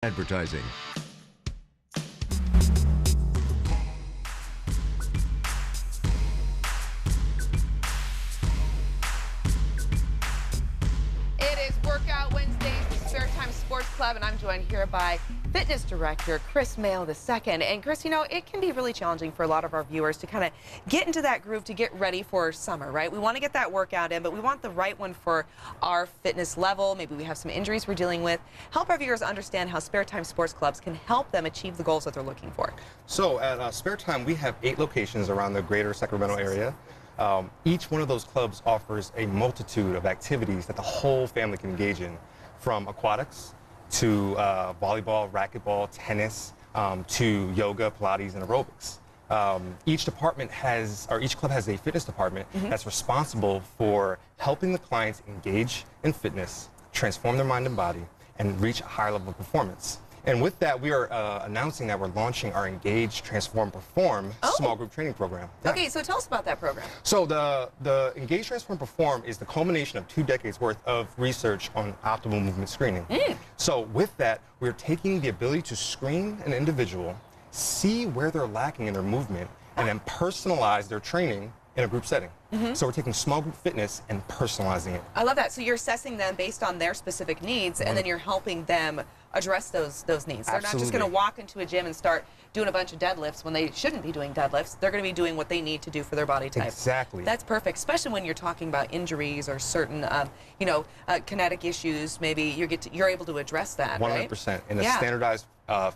Advertising. It is Workout Wednesdays, Spare Time Sports Club, and I'm joined here by Fitness Director Chris Mayo II. And Chris, you know, it can be really challenging for a lot of our viewers to kind of get into that groove to get ready for summer, right? We want to get that workout in, but we want the right one for our fitness level. Maybe we have some injuries we're dealing with. Help our viewers understand how Spare Time Sports Clubs can help them achieve the goals that they're looking for. So at Spare Time, we have 8 locations around the greater Sacramento area. Each one of those clubs offers a multitude of activities that the whole family can engage in, from aquatics to volleyball, racquetball, tennis, to yoga, Pilates, and aerobics. Each club has a fitness department that's responsible for helping the clients engage in fitness, transform their mind and body, and reach a higher level of performance. And with that, we are announcing that we're launching our Engage, Transform, Perform small group training program. Yeah. Okay, so tell us about that program. So the Engage, Transform, Perform is the culmination of 2 decades worth of research on optimal movement screening. So with that, we're taking the ability to screen an individual, see where they're lacking in their movement, and then personalize their training in a group setting. So we're taking small group fitness and personalizing it. I love that. So you're assessing them based on their specific needs, and then you're helping them address those needs. They're not just going to walk into a gym and start doing a bunch of deadlifts when they shouldn't be doing deadlifts. They're going to be doing what they need to do for their body type. Exactly. That's perfect, especially when you're talking about injuries or certain, kinetic issues. Maybe you're able to address that, 100%. right? In a standardized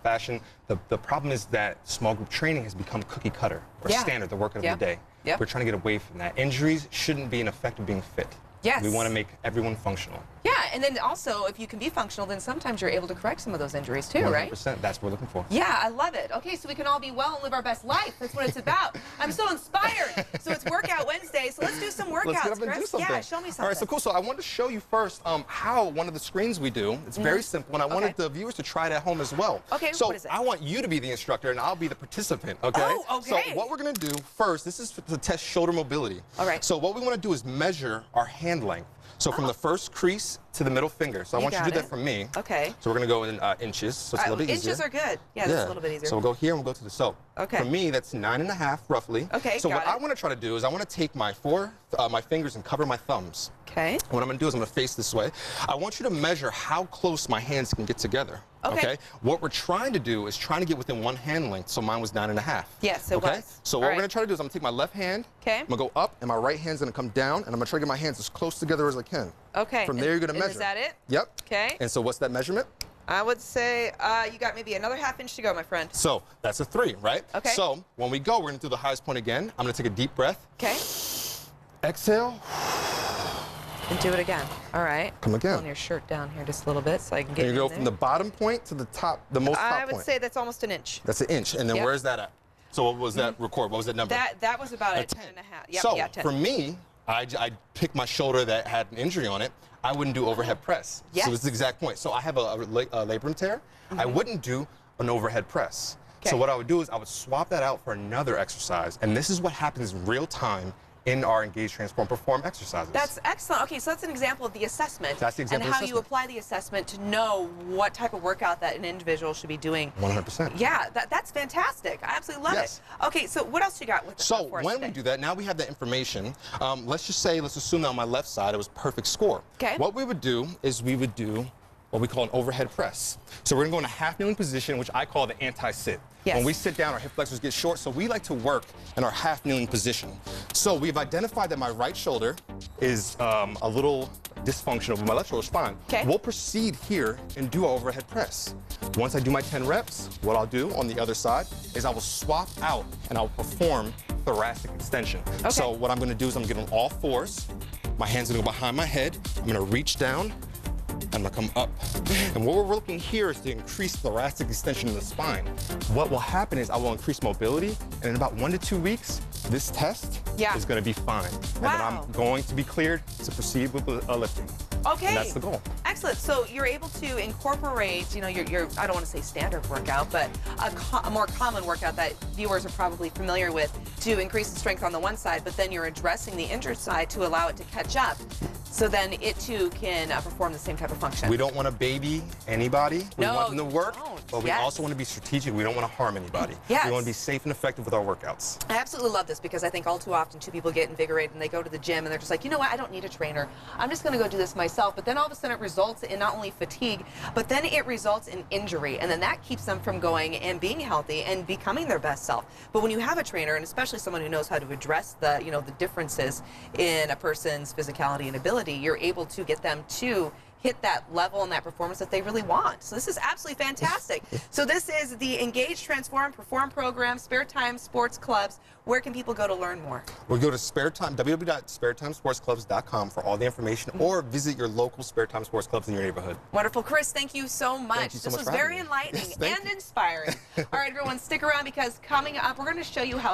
fashion. The problem is that small group training has become cookie cutter or standard, the workout of the day. We're trying to get away from that. Injuries shouldn't be an effect of being fit. Yes. We want to make everyone functional. Yeah, and then also, if you can be functional, then sometimes you're able to correct some of those injuries too, 100%, right? 100%. That's what we're looking for. Yeah, I love it. Okay, so we can all be well and live our best life. That's what it's about. I'm so inspired. So it's Workout Wednesday, so let's do some workouts, Let's get up and do something. Yeah, show me something. All right, so cool. So I wanted to show you first how one of the screens we do. It's very simple, and I wanted the viewers to try it at home as well. Okay, so what is it? I want you to be the instructor, and I'll be the participant, okay? Oh, okay. So what we're going to do first, this is to test shoulder mobility. All right. So what we want to do is measure our hand length. So from the first crease to the middle finger. So I want you to do that for me. Okay. So we're going to go in inches, so it's a little bit easier. Inches are good. Yeah, that's a little bit easier. So we'll go here and we'll go to the so. Okay. For me, that's 9.5 roughly. Okay, So what I want to try to do is I want to take my my fingers and cover my thumbs. Okay. What I'm going to do is I'm going to face this way. I want you to measure how close my hands can get together. Okay. What we're trying to do is trying to get within one hand length. So mine was 9.5. Yes, it was. So what we're going to try to do is I'm going to take my left hand. Okay. I'm going to go up, and my right hand's going to come down, and I'm going to try to get my hands as close together as I can. Okay. From there, you're going to measure. Is that it? Yep. Okay. And so what's that measurement? I would say you got maybe another ½ inch to go, my friend. So that's a 3, right? Okay. So when we go, we're going to do the highest point again. I'm going to take a deep breath. Okay. Exhale. And do it again. All right. Come again. Pulling your shirt down here just a little bit so I can get And you go from the bottom point to the top, the most top point. I would say that's almost an inch. That's an inch. And then where's that at? So what was that record? What was that number? That was about a 10.5. Yep, so yeah, 10. for me, I picked my shoulder that had an injury on it. I wouldn't do overhead press. Yes. So it's the exact point. So I have a labrum tear. I wouldn't do an overhead press. Okay. So what I would do is I would swap that out for another exercise. And this is what happens in real time in our Engage, Transform, Perform exercises. That's excellent. Okay, so that's an example of the assessment. That's the example and of how you apply the assessment to know what type of workout that an individual should be doing. 100%. Yeah, that's fantastic. I absolutely love it. Okay, so what else you got with So for us when today? we do that, now we have that information. Let's assume that on my left side it was perfect score. Okay. What we would do is we would do what we call an overhead press. So we're going to go in a half kneeling position, which I call the anti-sit. Yes. When we sit down, our hip flexors get short, so we like to work in our half kneeling position. So we've identified that my right shoulder is a little dysfunctional, but my left shoulder is fine. Okay. We'll proceed here and do our overhead press. Once I do my 10 reps, what I'll do on the other side is I will swap out and I'll perform thoracic extension. Okay. So what I'm going to do is I'm going to get on all fours. My hands are going to go behind my head. I'm going to reach down. I'm going to come up. And what we're looking here is to increase thoracic extension in the spine. What will happen is I will increase mobility, and in about 1 to 2 weeks, this test is going to be fine. And then I'm going to be cleared to proceed with lifting. Okay. And that's the goal. Excellent. So you're able to incorporate, your I don't want to say standard workout, but a more common workout that viewers are probably familiar with to increase the strength on the one side, but then you're addressing the injured side to allow it to catch up. so then it too can perform the same type of function. We don't want to baby anybody. We No, want them to you work, don't. but we Yes. also want to be strategic. We don't want to harm anybody. Yes. We want to be safe and effective with our workouts. I absolutely love this because I think all too often two people get invigorated and they go to the gym and they're just like, you know what, I don't need a trainer. I'm just going to go do this myself. But then all of a sudden it results in not only fatigue, but then it results in injury. And then that keeps them from going and being healthy and becoming their best self. But when you have a trainer, and especially someone who knows how to address the, you know, the differences in a person's physicality and ability, you're able to get them to hit that level and that performance that they really want. So this is absolutely fantastic. So this is the Engage, Transform, Perform program, Spare Time Sports Clubs. Where can people go to learn more? We'll go to www.sparetimesportsclubs.com for all the information, or visit your local Spare Time Sports Clubs in your neighborhood. Wonderful. Chris, thank you so much. Thank you so This much was for having very me. enlightening Yes, thank and you. inspiring. All right, everyone, stick around because coming up, we're going to show you how